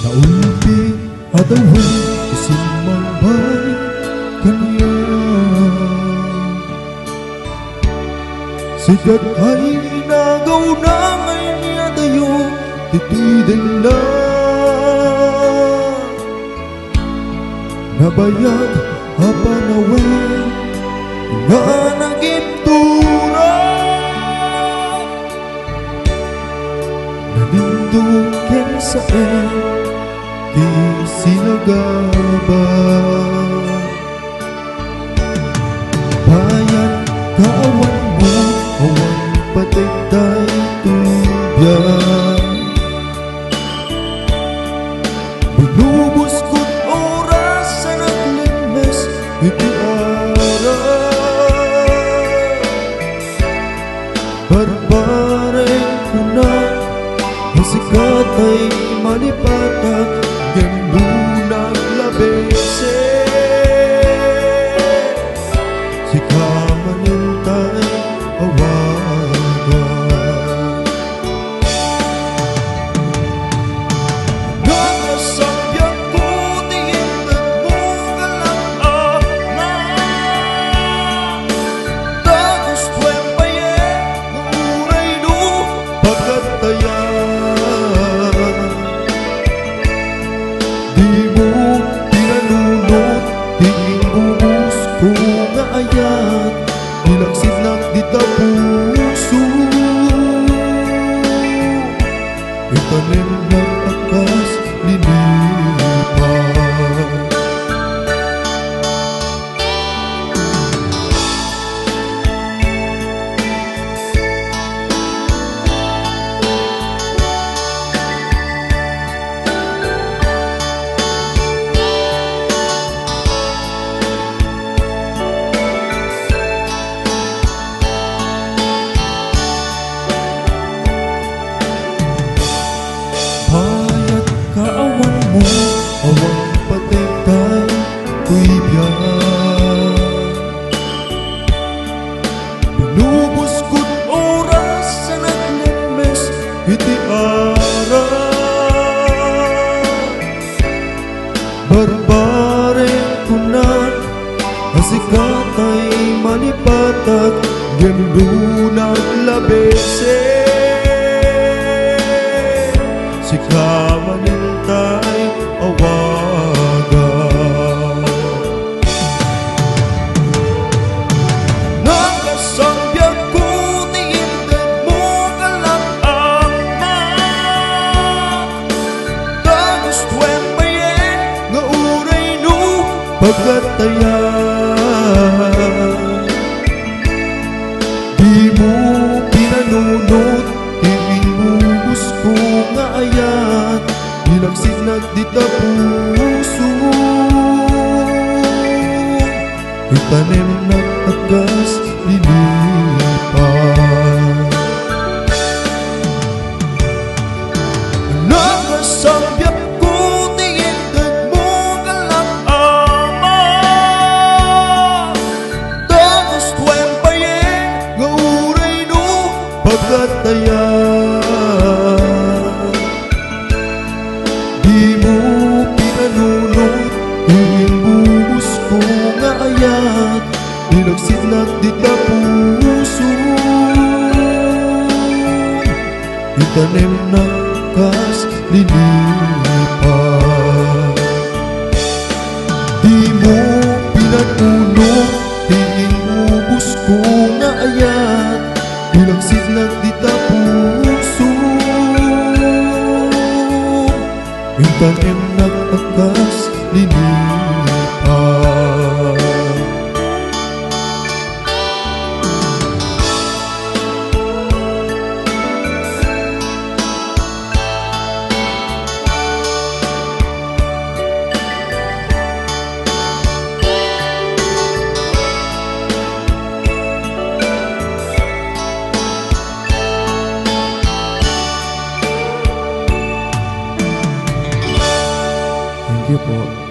Naumpi adawan isimambay kanya sigat ay nagaw na ngay niya tayo titidin na nabayag apanawe nga nagiptura nanindukin sa di sinagaba bayan kaawan mo awan patigday tubyan binubos ko't oras sa naglimes iti ara barbareng ko na masikat ay malipatag Genunang labese si kamanintay awagan nakasabyan ko tiintan mo galang tapos tuwempaye uray no pagkatayan nilaksinag di tapuso itanim ng akas linipan awang patigday ko'y biyan binubos ko't oras sa naglimes iti ara barbareng ko na asikat ay malipatag genunang labese si kamanintay awagan nakasambyan ko tiintan mo galang tapos tuwempaye nga uray no pagkatayan di mo pinanunod ibinubos ko nga ayat nilaksinag di tapuso itanim ng agas lilipan nakasambyan ko tiintan mo galang tapos tuwempaye nga uray no pagkatayan di mo pinanunod ibinubos ko nga ayat nilaksinag di tapuso itanim ng akas linipan di mo pinanunod ibinubos ko nga ayat nilaksinag di tapuso itanim ng akas linipan Thank you po.